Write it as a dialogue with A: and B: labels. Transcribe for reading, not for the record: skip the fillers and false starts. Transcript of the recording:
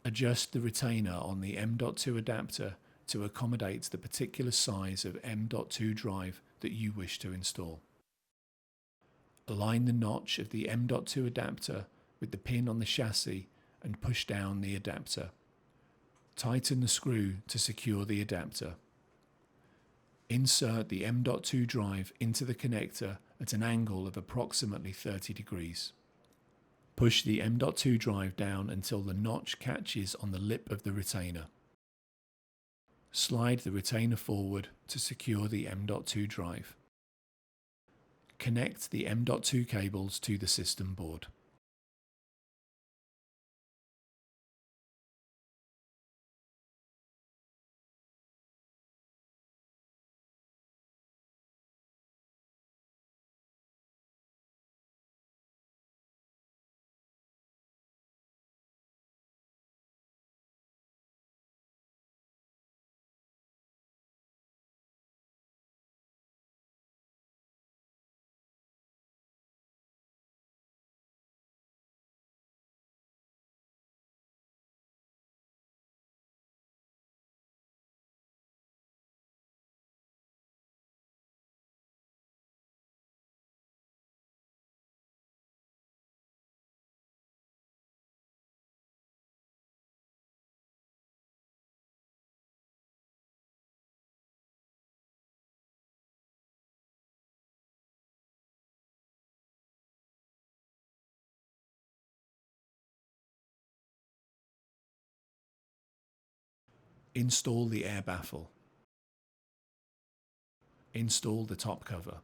A: Adjust the retainer on the M.2 adapter to accommodate the particular size of M.2 drive that you wish to install. Align the notch of the M.2 adapter with the pin on the chassis and push down the adapter. Tighten the screw to secure the adapter. Insert the M.2 drive into the connector at an angle of approximately 30 degrees. Push the M.2 drive down until the notch catches on the lip of the retainer. Slide the retainer forward to secure the M.2 drive. Connect the M.2 cables to the system board. Install the air baffle. Install the top cover.